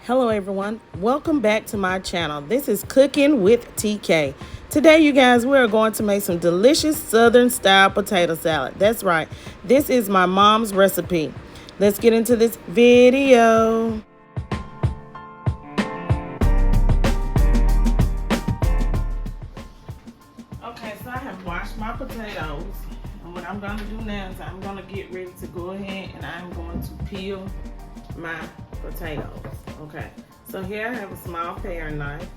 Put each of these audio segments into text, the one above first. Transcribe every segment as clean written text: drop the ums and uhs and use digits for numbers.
Hello everyone, welcome back to my channel. This is Cooking with TK. Today you guys, we are going to make some delicious southern style potato salad. That's right, this is my mom's recipe. Let's get into this video. Okay, so I have washed my potatoes. And what I'm going to do now is I'm going to get ready to go ahead and I'm going to peel my potatoes. Okay, so here I have a small paring knife.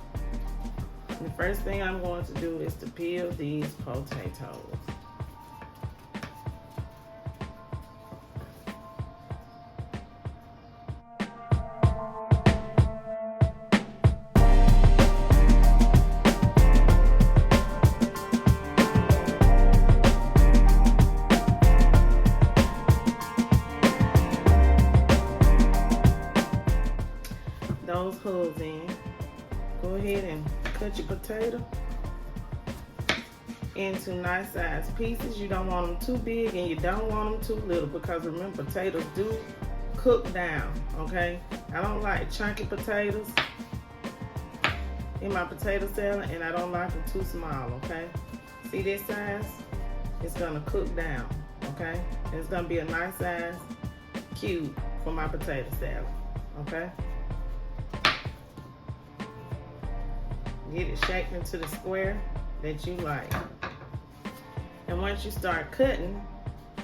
And the first thing I'm going to do is to peel these potatoes. Those holes in. Go ahead and cut your potato into nice sized pieces. You don't want them too big and you don't want them too little, because remember, potatoes do cook down. Okay, I don't like chunky potatoes in my potato salad, and I don't like them too small. Okay, see this size? It's gonna cook down. Okay, and it's gonna be a nice size cube for my potato salad. Okay, get it shaped into the square that you like. And once you start cutting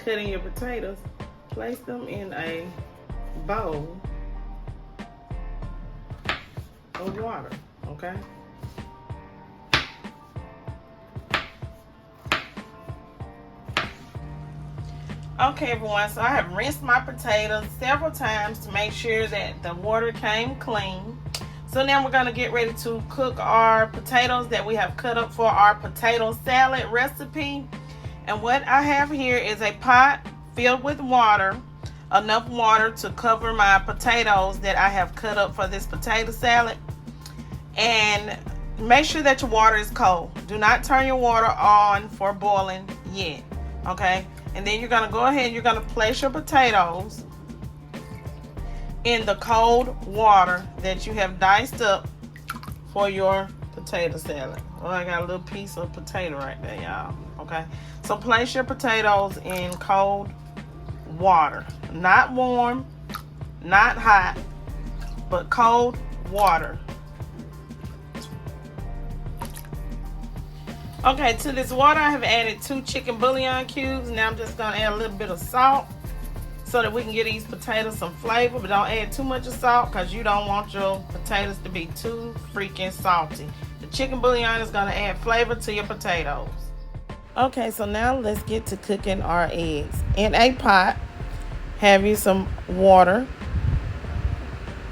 your potatoes, place them in a bowl of water, okay? Okay everyone, so I have rinsed my potatoes several times to make sure that the water came clean. So now we're going to get ready to cook our potatoes that we have cut up for our potato salad recipe. And what I have here is a pot filled with water, enough water to cover my potatoes that I have cut up for this potato salad. And make sure that your water is cold. Do not turn your water on for boiling yet, okay? And then you're going to go ahead and you're going to place your potatoes in the cold water that you have diced up for your potato salad. Well, I got a little piece of potato right there, y'all. Okay, so place your potatoes in cold water, not warm, not hot, but cold water. Okay, to this water I have added 2 chicken bouillon cubes. Now I'm just gonna add a little bit of salt so that we can get these potatoes some flavor, but don't add too much of salt because you don't want your potatoes to be too freaking salty. The chicken bouillon is gonna add flavor to your potatoes. Okay, so now let's get to cooking our eggs. In a pot, have you some water,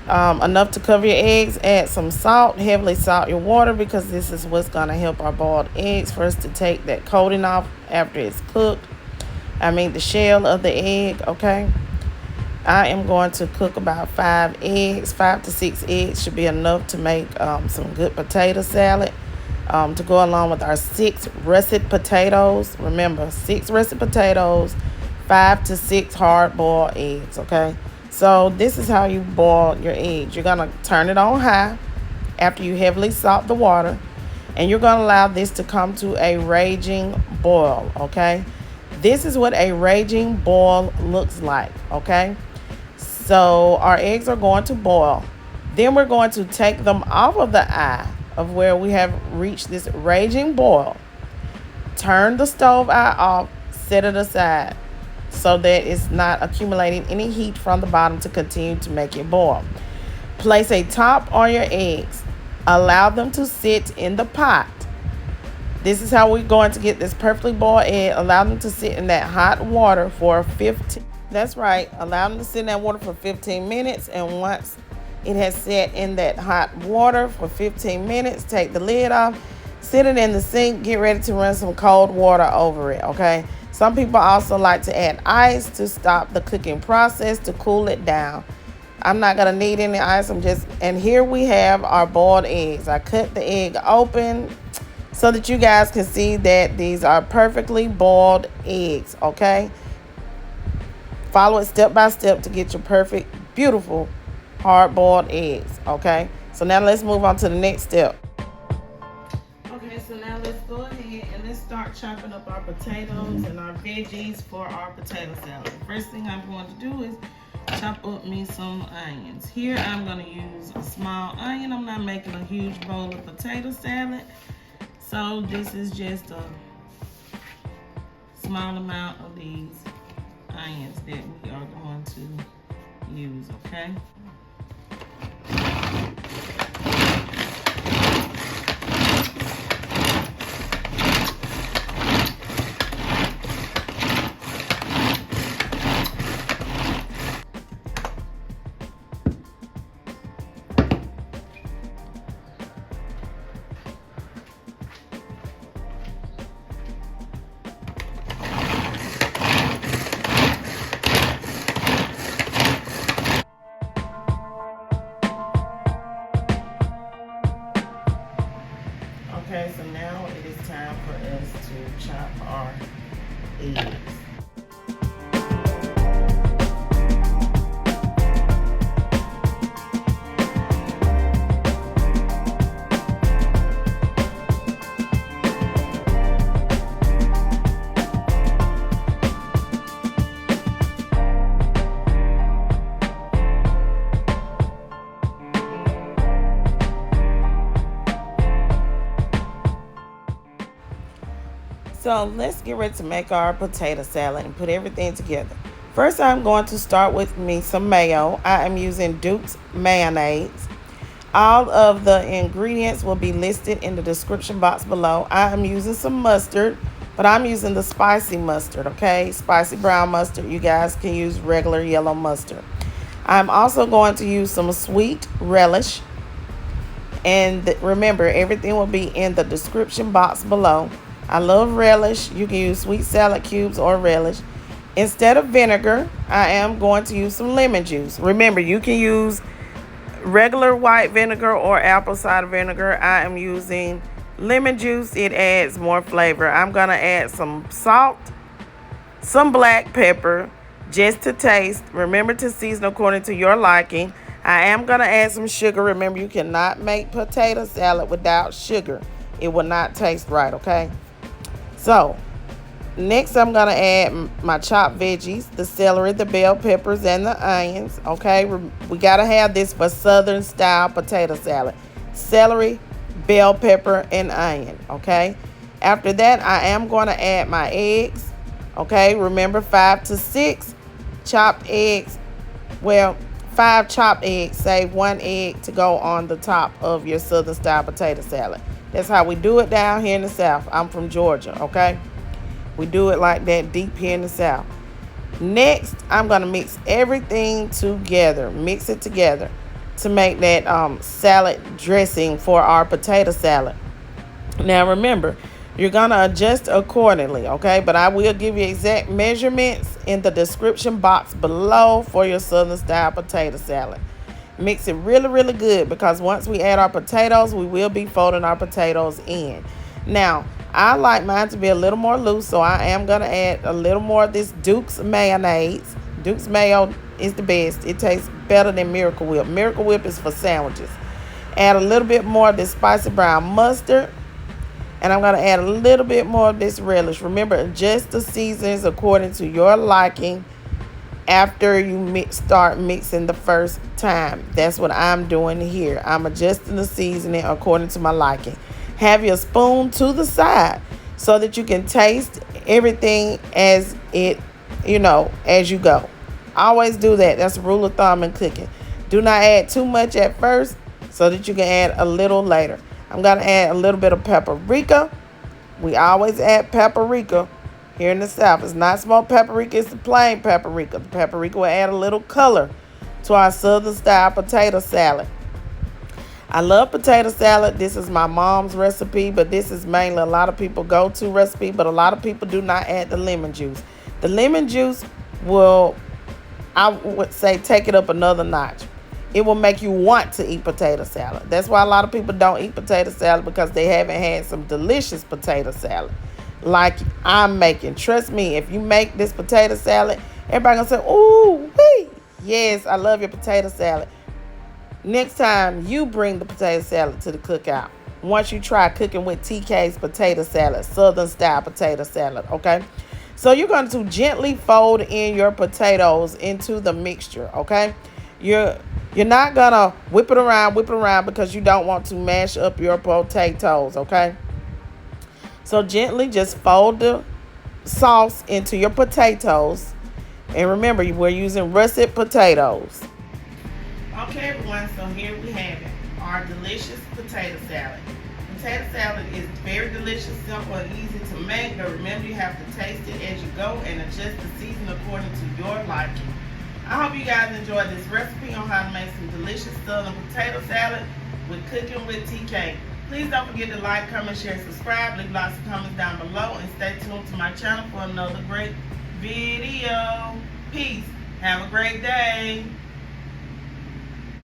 enough to cover your eggs. Add some salt, heavily salt your water, because this is what's gonna help our boiled eggs for us to take that coating off after it's cooked. I mean the shell of the egg, okay? I am going to cook about 5 eggs. 5 to 6 eggs should be enough to make some good potato salad to go along with our 6 russet potatoes. Remember, 6 russet potatoes, 5 to 6 hard-boiled eggs, okay? So this is how you boil your eggs. You're gonna turn it on high after you heavily salt the water, and you're gonna allow this to come to a raging boil, okay? This is what a raging boil looks like, okay? So our eggs are going to boil. Then we're going to take them off of the eye of where we have reached this raging boil. Turn the stove eye off, set it aside so that it's not accumulating any heat from the bottom to continue to make it boil. Place a top on your eggs. Allow them to sit in the pot. This is how we're going to get this perfectly boiled egg. Allow them to sit in that hot water for 15. That's right. Allow them to sit in that water for 15 minutes. And once it has set in that hot water for 15 minutes, take the lid off, sit it in the sink, get ready to run some cold water over it, okay? Some people also like to add ice to stop the cooking process, to cool it down. I'm not gonna need any ice. And here we have our boiled eggs. I cut the egg open so that you guys can see that these are perfectly boiled eggs, okay? Follow it step by step to get your perfect, beautiful hard-boiled eggs, okay? So now let's move on to the next step. Okay, so now let's go ahead and let's start chopping up our potatoes and our veggies for our potato salad. First thing I'm going to do is chop up me some onions. Here I'm going to use a small onion. I'm not making a huge bowl of potato salad, so this is just a small amount of these onions that we are going to use, okay? Okay, so now it is time for us to chop our eggs. So let's get ready to make our potato salad and put everything together. First, I'm going to start with me some mayo. I am using Duke's mayonnaise. All of the ingredients will be listed in the description box below. I am using some mustard, but I'm using the spicy mustard, okay? Spicy brown mustard. You guys can use regular yellow mustard. I'm also going to use some sweet relish. And remember, everything will be in the description box below. I love relish. You can use sweet salad cubes or relish. Instead of vinegar, I am going to use some lemon juice. Remember, you can use regular white vinegar or apple cider vinegar. I am using lemon juice. It adds more flavor. I'm going to add some salt, some black pepper, just to taste. Remember to season according to your liking. I am going to add some sugar. Remember, you cannot make potato salad without sugar. It will not taste right, okay? So, next I'm going to add my chopped veggies, the celery, the bell peppers, and the onions, okay? We got to have this for Southern style potato salad. Celery, bell pepper, and onion, okay? After that, I am going to add my eggs, okay? Remember, 5 to 6 chopped eggs. Well, 5 chopped eggs. Save 1 egg to go on the top of your Southern style potato salad. That's how we do it down here in the South. I'm from Georgia, okay? We do it like that deep here in the South. Next, I'm going to mix everything together. Mix it together to make that salad dressing for our potato salad. Now, remember, you're going to adjust accordingly, okay? But I will give you exact measurements in the description box below for your Southern style potato salad. Mix it really, really good, because once we add our potatoes, we will be folding our potatoes in. Now, I like mine to be a little more loose, so I am going to add a little more of this Duke's mayonnaise. Duke's mayo is the best. It tastes better than Miracle Whip. Miracle Whip is for sandwiches. Add a little bit more of this spicy brown mustard. And I'm going to add a little bit more of this relish. Remember, adjust the seasonings according to your liking after you start mixing the first time. That's what I'm doing here. I'm adjusting the seasoning according to my liking. Have your spoon to the side so that you can taste everything as it, as you go. Always do that. That's a rule of thumb in cooking. Do not add too much at first so that you can add a little later. I'm going to add a little bit of paprika. We always add paprika here in the South. It's not smoked paprika, it's the plain paprika. The paprika will add a little color to our Southern style potato salad. I love potato salad. This is my mom's recipe, but this is mainly a lot of people go-to recipe, but a lot of people do not add the lemon juice. The lemon juice will, I would say, take it up another notch. It will make you want to eat potato salad. That's why a lot of people don't eat potato salad, because they haven't had some delicious potato salad like I'm making. Trust me, if you make this potato salad, everybody gonna say, ooh, wee. Yes, I love your potato salad. next time you bring the potato salad to the cookout. Once you try cooking with TK's potato salad, Southern style potato salad, okay? So you're going to gently fold in your potatoes into the mixture, okay? You're not going to whip it around because you don't want to mash up your potatoes, okay? So gently just fold the sauce into your potatoes. And remember, we're using russet potatoes. Okay, everyone, so here we have it, our delicious potato salad. Potato salad is very delicious, simple, and easy to make, but remember you have to taste it as you go and adjust the season according to your liking. I hope you guys enjoyed this recipe on how to make some delicious Southern potato salad with Cooking with TK. Please don't forget to like, comment, share, subscribe, leave lots of comments down below, and stay tuned to my channel for another great video. Peace. Have a great day.